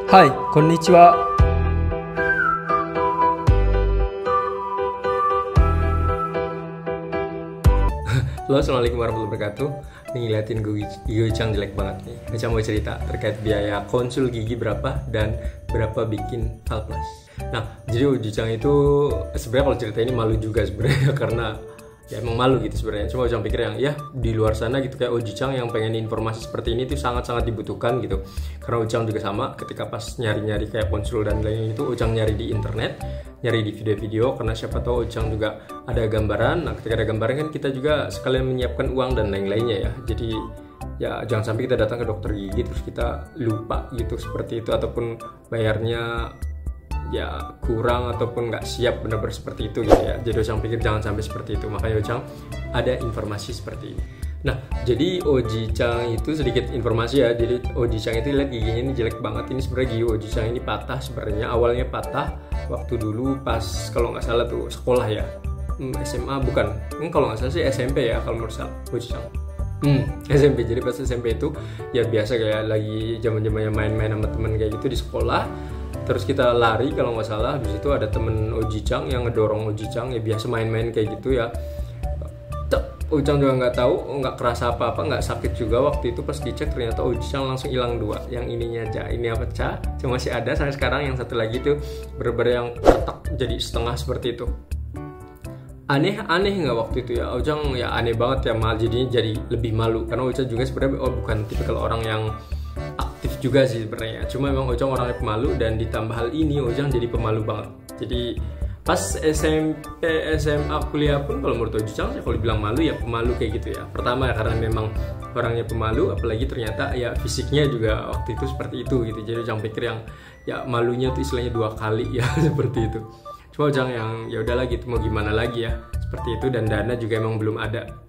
Hai, konnichiwa. Halo, assalamualaikum warahmatullahi wabarakatuh. Nih ngeliatin gigi Ucang jelek banget nih. Ucang mau cerita terkait biaya konsul gigi berapa dan berapa bikin Alplas. Nah, jadi Ucang itu sebenarnya kalau cerita ini malu juga sebenarnya karena ya emang malu gitu sebenarnya. Cuma Ucang pikir yang ya di luar sana gitu kayak Ucang yang pengen informasi seperti ini tuh sangat-sangat dibutuhkan gitu. Karena Ucang juga sama ketika pas nyari-nyari kayak konsul dan lain itu Ucang nyari di internet, nyari di video-video karena siapa tahu Ucang juga ada gambaran. Nah, ketika ada gambaran kan kita juga sekalian menyiapkan uang dan lain-lainnya ya. Jadi ya jangan sampai kita datang ke dokter gigi terus kita lupa gitu seperti itu ataupun bayarnya ya kurang ataupun nggak siap benar-benar seperti itu gitu ya. Jadi Ucang pikir jangan sampai seperti itu, makanya Ucang ada informasi seperti ini. Nah, jadi Oji Chang itu sedikit informasi ya. Jadi Oji Chang itu lihat giginya ini jelek banget. Ini sebenarnya gigi Oji Chang ini patah sebenarnya. Awalnya patah waktu dulu pas kalau nggak salah tuh sekolah ya. SMA bukan. Kalau nggak salah sih SMP ya kalau menurut saya Oji Chang. SMP. Jadi pas SMP itu ya biasa kayak lagi zaman-zamannya main-main sama temen kayak gitu di sekolah. Terus kita lari kalau nggak salah, habis itu ada temen Oji Chang yang ngedorong Oji Chang ya biasa main-main kayak gitu ya. Oji Chang juga nggak tahu, nggak kerasa apa-apa, nggak sakit juga waktu itu pas dicek ternyata Oji Chang langsung hilang 2, yang ininya aja, ini apa pecah, cuma masih ada sampai sekarang, yang satu lagi tuh bener-bener yang retak jadi setengah seperti itu. Aneh nggak waktu itu ya, Oji Chang ya aneh banget ya, malah jadinya jadi lebih malu karena Oji Chang juga sebenarnya bukan tipikal orang yang aktif juga sih sebenarnya, cuma memang Oji Chang orangnya pemalu dan ditambah hal ini Oji Chang jadi pemalu banget. Jadi pas SMP, SMA, kuliah pun kalau menurut Oji Chang kalau dibilang malu ya pemalu kayak gitu ya. Pertama ya karena memang orangnya pemalu, apalagi ternyata ya fisiknya juga waktu itu seperti itu gitu. Jadi Oji Chang pikir yang ya malunya tuh istilahnya 2 kali ya seperti itu. Cuma Oji Chang yang ya udahlah gitu, mau gimana lagi ya seperti itu, dan dana juga emang belum ada.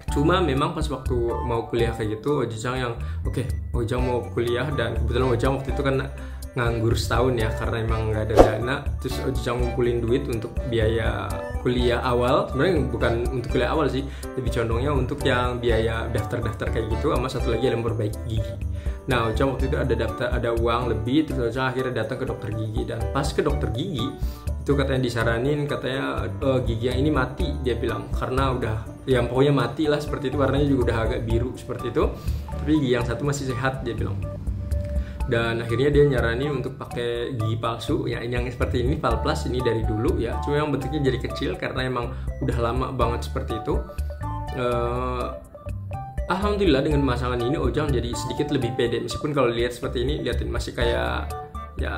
Cuma memang pas waktu mau kuliah kayak gitu Oji Chang yang oke, Oji Chang mau kuliah, dan kebetulan Oji Chang waktu itu kan nganggur setahun ya karena emang nggak ada dana. Terus Oji Chang ngumpulin duit untuk biaya kuliah awal, sebenarnya bukan untuk kuliah awal sih, lebih condongnya untuk yang biaya daftar-daftar kayak gitu, sama satu lagi yang memperbaiki gigi. Nah, Oji Chang waktu itu ada uang lebih, terus Oji Chang akhirnya datang ke dokter gigi, dan pas ke dokter gigi itu katanya disaranin, katanya gigi yang ini mati dia bilang, karena udah yang pokoknya mati lah seperti itu, warnanya juga udah agak biru seperti itu, tapi gigi yang satu masih sehat dia bilang. Dan akhirnya dia nyaranin untuk pakai gigi palsu ya, yang seperti ini Alplas, ini dari dulu ya, cuma yang bentuknya jadi kecil karena emang udah lama banget seperti itu. Alhamdulillah dengan pemasangan ini Oji Chang jadi sedikit lebih pede, meskipun kalau lihat seperti ini liatin masih kayak ya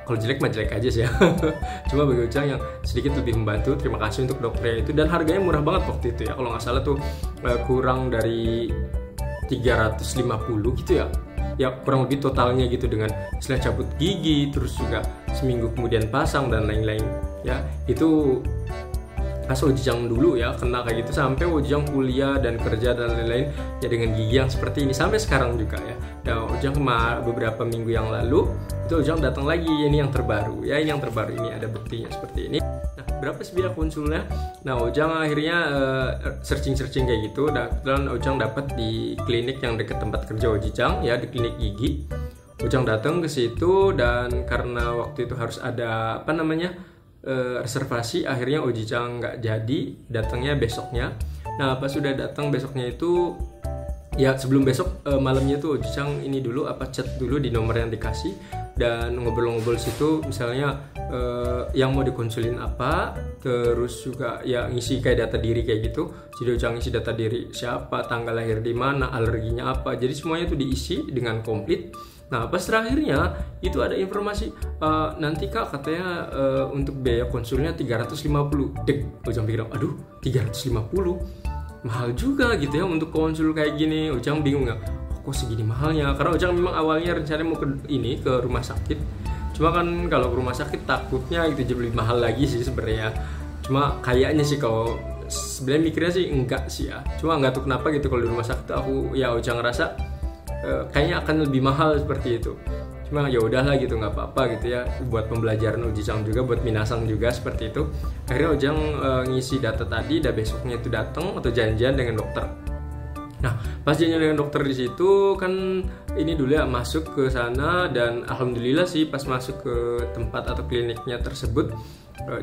kalau jelek mah jelek aja sih ya. Cuma bagi Oji Chang yang sedikit lebih membantu, terima kasih untuk dokternya itu, dan harganya murah banget waktu itu ya, kalau nggak salah tuh kurang dari 350 gitu ya kurang lebih totalnya gitu, dengan istilah cabut gigi terus juga seminggu kemudian pasang dan lain-lain ya. Itu pas Oji Chang dulu ya kena kayak gitu, sampai Oji Chang kuliah dan kerja dan lain-lain ya dengan gigi yang seperti ini sampai sekarang juga ya. Dan Oji Chang beberapa minggu yang lalu itu Oji Chang datang lagi, ini yang terbaru ya, ini yang terbaru, ini ada buktinya seperti ini. Nah, berapa sih biaya konsulnya? Nah, Oji Chang akhirnya searching kayak gitu, dan Oji Chang dapat di klinik yang dekat tempat kerja Oji Chang ya, di klinik gigi. Oji Chang datang ke situ, dan karena waktu itu harus ada reservasi, akhirnya Oji Chang nggak jadi, datangnya besoknya. Nah, pas sudah datang besoknya itu ya, sebelum besok malamnya tuh Oji Chang ini dulu chat dulu di nomor yang dikasih, dan ngobrol-ngobrol situ, misalnya yang mau dikonsulin apa, terus juga ya ngisi kayak data diri kayak gitu. Jadi Oji Chang ngisi data diri, siapa, tanggal lahir di mana, alerginya apa, jadi semuanya tuh diisi dengan komplit. Nah, pas terakhirnya itu ada informasi nanti Kak katanya untuk biaya konsulnya 350. Oji Chang pikir, aduh 350 mahal juga gitu ya untuk konsul kayak gini. Oji Chang bingung ya, kok segini mahalnya, karena Oji Chang memang awalnya rencananya mau ke rumah sakit. Cuma kan kalau ke rumah sakit takutnya itu jadi lebih mahal lagi sih sebenarnya. Cuma kayaknya sih kalau sebenarnya mikirnya sih enggak sih ya. Cuma enggak tahu kenapa gitu kalau di rumah sakit aku ya Oji Chang ngerasa kayaknya akan lebih mahal seperti itu. Cuma ya udahlah gitu, nggak apa-apa gitu ya, buat pembelajaran Oji Chang juga, buat minasang juga seperti itu. Akhirnya Oji Chang ngisi data tadi, dan besoknya itu datang atau janjian dengan dokter. Nah, pas janjian dengan dokter di situ kan ini dulu ya masuk ke sana, dan alhamdulillah sih pas masuk ke tempat atau kliniknya tersebut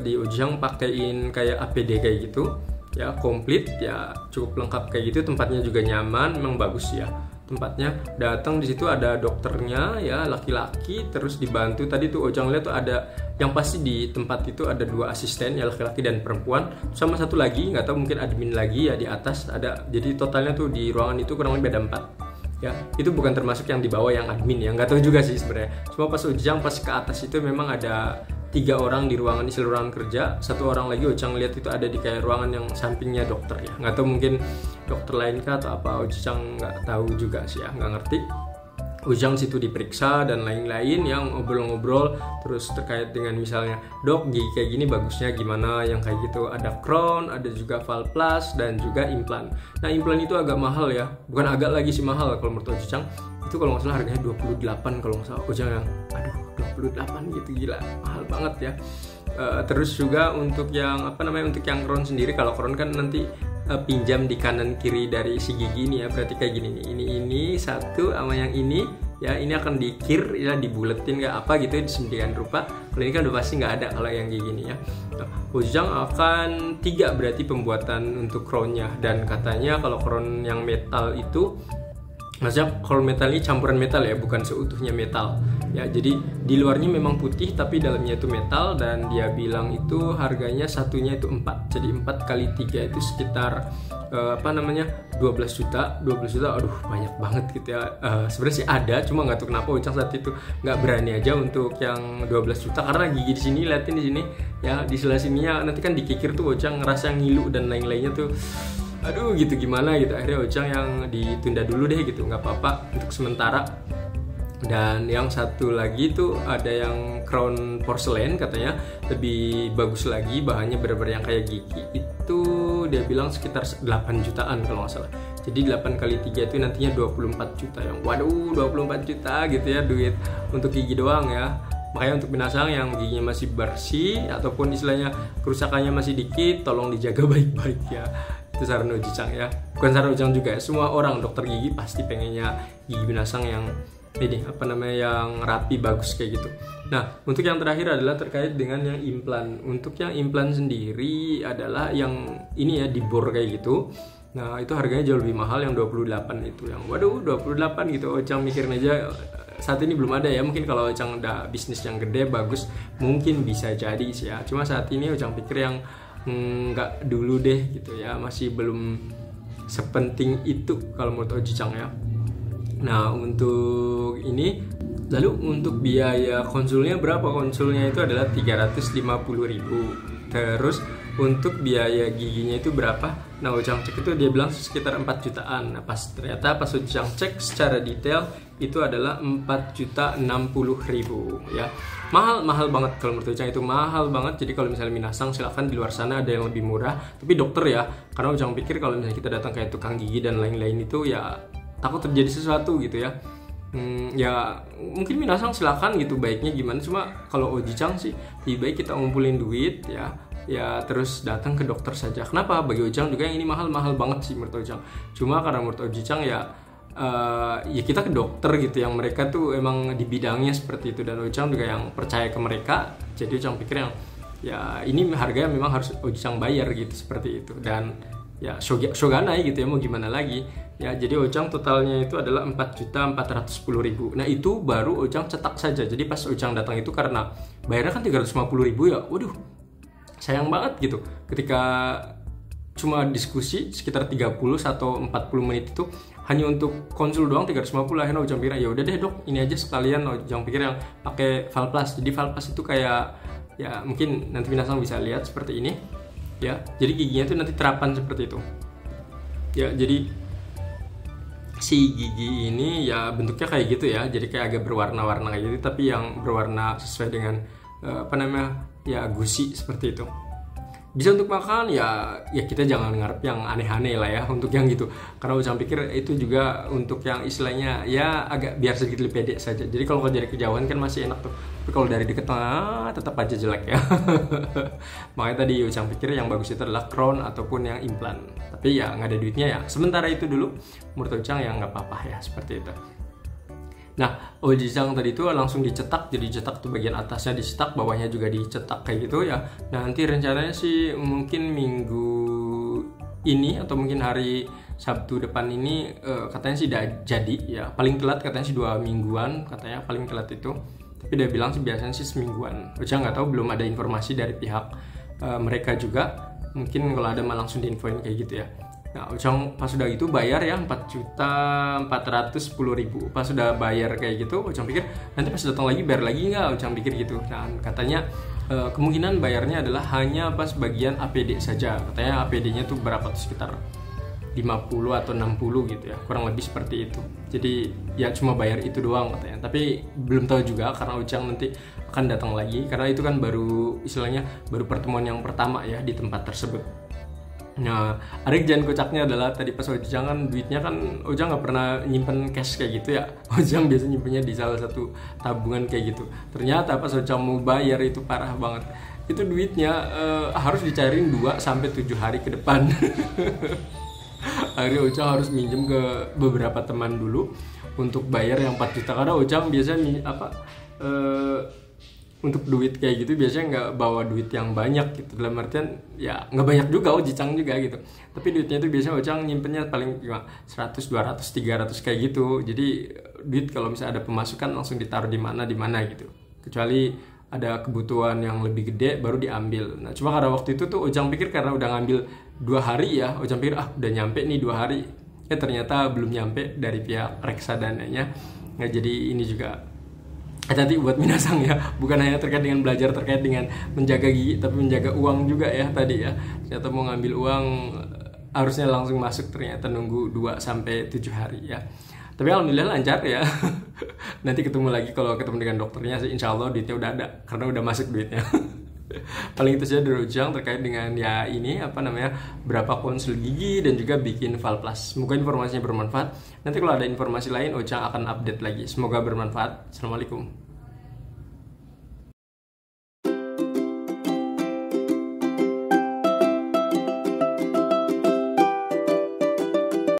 di Ujang pakein kayak APD kayak gitu ya, komplit ya, cukup lengkap kayak gitu. Tempatnya juga nyaman, memang bagus ya tempatnya. Datang di situ ada dokternya ya, laki-laki, terus dibantu. Tadi tuh Ojang lihat tuh ada yang pasti di tempat itu ada 2 asisten ya, laki-laki dan perempuan, sama satu lagi nggak tahu mungkin admin lagi ya di atas ada. Jadi totalnya tuh di ruangan itu kurang lebih ada 4 ya. Itu bukan termasuk yang di bawah yang admin ya, nggak tahu juga sih sebenarnya. Cuma pas Ojang pas ke atas itu memang ada 3 orang di ruangan, isi ruangan kerja. 1 orang lagi Ojang lihat itu ada di kayak ruangan yang sampingnya dokter ya, nggak tahu mungkin dokter lain kah atau apa, Ojang nggak tahu juga sih ya, nggak ngerti. Ujang situ diperiksa dan lain-lain yang ngobrol-ngobrol terus terkait dengan misalnya, dok gigi kayak gini bagusnya gimana, yang kayak gitu. Ada crown, ada juga valplas, dan juga implan. Nah implan itu agak mahal ya, bukan agak lagi sih mahal kalau menurut Ujang. Itu kalau nggak salah harganya 28 kalau nggak salah. Ujang yang aduh 28 gitu, gila mahal banget ya. Terus juga untuk yang untuk yang crown sendiri, kalau crown kan nanti pinjam di kanan kiri dari si gigi ini ya, berarti kayak gini nih, ini satu sama yang ini ya, ini akan dikir ya, dibuletin nggak apa gitu, disembunyikan rupa. Kalau ini kan udah pasti nggak ada kalau yang gigi ini ya. Ujang akan 3 berarti pembuatan untuk crownnya, dan katanya kalau crown yang metal itu, maksudnya kalau metal ini campuran metal ya, bukan seutuhnya metal ya. Jadi di luarnya memang putih tapi dalamnya itu metal, dan dia bilang itu harganya satunya itu 4. Jadi 4 kali 3 itu sekitar 12 juta. Aduh banyak banget gitu ya. Sebenarnya sih ada, cuma nggak tahu kenapa Ujang saat itu nggak berani aja untuk yang 12 juta, karena gigi di sini, liatin di sini ya, di sebelah sininya nanti kan dikikir tuh Ujang ngerasa ngilu dan lain-lainnya tuh. Aduh gitu gimana gitu, akhirnya Ojang yang ditunda dulu deh gitu, nggak apa-apa untuk sementara. Dan yang satu lagi tuh ada yang crown porcelain, katanya lebih bagus lagi, bahannya bener-bener yang kayak gigi. Itu dia bilang sekitar 8 jutaan kalau nggak salah. Jadi 8 kali 3 itu nantinya 24 juta. Yang waduh 24 juta gitu ya, duit untuk gigi doang ya. Makanya untuk binatang yang giginya masih bersih ataupun istilahnya kerusakannya masih dikit, tolong dijaga baik-baik ya. Itu saran Ujang ya, bukan saran Ujang juga ya, semua orang dokter gigi pasti pengennya gigi binasang yang ini yang rapi bagus kayak gitu. Nah untuk yang terakhir adalah terkait dengan yang implan. Untuk yang implan sendiri adalah yang ini ya, dibor kayak gitu. Nah itu harganya jauh lebih mahal, yang 28 itu, yang waduh 28 gitu. Ujang mikirin aja saat ini belum ada ya, mungkin kalau Ujang udah bisnis yang gede bagus mungkin bisa jadi sih ya. Cuma saat ini Ujang pikir yang nggak dulu deh gitu ya, masih belum sepenting itu kalau menurut Ujang ya. Nah untuk ini, lalu untuk biaya konsulnya berapa? Konsulnya itu adalah 350.000. Terus untuk biaya giginya itu berapa? Nah Ujang cek itu dia bilang sekitar 4 jutaan. Nah ternyata pas Ujang cek secara detail itu adalah 4.060.000 ya. Mahal banget kalau menurut Ujang, itu mahal banget. Jadi kalau misalnya minasang silakan di luar sana ada yang lebih murah, tapi dokter ya, karena Ujang pikir kalau misalnya kita datang kayak tukang gigi dan lain-lain itu ya takut terjadi sesuatu gitu ya. Ya mungkin minasang silakan gitu, baiknya gimana. Cuma kalau Ujang sih lebih baik kita ngumpulin duit ya terus datang ke dokter saja. Kenapa? Bagi Ujang juga yang ini mahal banget sih menurut Ujang. Cuma karena menurut Ujang ya kita ke dokter gitu yang mereka tuh emang di bidangnya seperti itu, dan Ujang juga yang percaya ke mereka. Jadi Ujang pikir yang ya ini harganya memang harus Ujang bayar gitu, seperti itu. Dan ya shoganai gitu ya, mau gimana lagi ya. Jadi Ujang totalnya itu adalah 4.410.000. Nah itu baru Ujang cetak saja. Jadi pas Ujang datang itu karena bayarnya kan 350.000 ya, waduh sayang banget gitu. Ketika cuma diskusi sekitar 30 atau 40 menit itu hanya untuk konsul doang 350, akhirnya Ujang pikir ya udah deh dok ini aja sekalian. Ujang pikir yang pakai valplas. Jadi valplas itu kayak ya mungkin nanti binasang bisa lihat seperti ini ya, jadi giginya itu nanti terapan seperti itu ya. Jadi si gigi ini ya bentuknya kayak gitu ya, jadi kayak agak berwarna-warna kayak gitu, tapi yang berwarna sesuai dengan ya gusi seperti itu. Bisa untuk makan ya kita jangan ngarep yang aneh-aneh lah ya untuk yang gitu, karena Ujang pikir itu juga untuk yang istilahnya ya agak biar sedikit lebih pede saja. Jadi kalau dari kejauhan kan masih enak tuh, tapi kalau dari dekat tetap aja jelek ya. Makanya tadi Ujang pikir yang bagus itu adalah crown ataupun yang implan, tapi ya nggak ada duitnya ya sementara itu dulu. Menurut Ujang ya nggak apa-apa ya seperti itu. Nah, Ojijang tadi itu langsung dicetak, jadi cetak tuh bagian atasnya dicetak, bawahnya juga dicetak kayak gitu ya. Nah, nanti rencananya sih mungkin minggu ini atau mungkin hari Sabtu depan ini katanya sih udah jadi ya. Paling telat katanya sih 2 mingguan katanya paling telat itu. Tapi dia bilang sih biasanya sih semingguan. Ojang nggak tahu, belum ada informasi dari pihak mereka juga. Mungkin kalau ada malah langsung diinfoin kayak gitu ya. Nah, Ujang pas sudah itu bayar ya 4.410.000. Pas sudah bayar kayak gitu, Ujang pikir nanti pas datang lagi bayar lagi nggak? Ujang pikir gitu. Dan katanya kemungkinan bayarnya adalah hanya pas bagian APD saja. Katanya APD-nya tuh berapa tuh, sekitar 50 atau 60 gitu ya, kurang lebih seperti itu. Jadi ya cuma bayar itu doang katanya. Tapi belum tahu juga karena Ujang nanti akan datang lagi, karena itu kan baru istilahnya baru pertemuan yang pertama ya di tempat tersebut. Nah, ada kejadian kocaknya adalah tadi pas Ujang kan duitnya kan Ujang nggak pernah nyimpen cash kayak gitu ya. Ujang biasa nyimpennya di salah satu tabungan kayak gitu. Ternyata pas Ujang mau bayar itu parah banget. Itu duitnya harus dicairin 2-7 hari ke depan. Akhirnya Ujang harus minjem ke beberapa teman dulu untuk bayar yang 4 juta. Karena Ujang biasanya untuk duit kayak gitu biasanya nggak bawa duit yang banyak gitu, dalam artian ya nggak banyak juga Ujang juga gitu, tapi duitnya itu biasanya Ujang nyimpennya paling cuma 100, 200, 300 kayak gitu. Jadi duit kalau misalnya ada pemasukan langsung ditaruh di mana gitu, kecuali ada kebutuhan yang lebih gede baru diambil. Nah cuma karena waktu itu tuh Ujang pikir karena udah ngambil 2 hari ya, Ujang pikir udah nyampe nih 2 hari, ya ternyata belum nyampe dari pihak reksadananya. Nah jadi ini juga hati-hati buat minasang ya, bukan hanya terkait dengan belajar terkait dengan menjaga gigi, tapi menjaga uang juga ya tadi ya. Ternyata mau ngambil uang harusnya langsung masuk, ternyata nunggu 2-7 hari ya. Tapi alhamdulillah lancar ya. Nanti ketemu lagi kalau ketemu dengan dokternya sih, insya Allah duitnya udah ada karena udah masuk duitnya. Paling itu saja dari Ujang terkait dengan ya ini berapa konsul gigi dan juga bikin Valplus. Semoga informasinya bermanfaat. Nanti kalau ada informasi lain Ujang akan update lagi. Semoga bermanfaat. Assalamualaikum.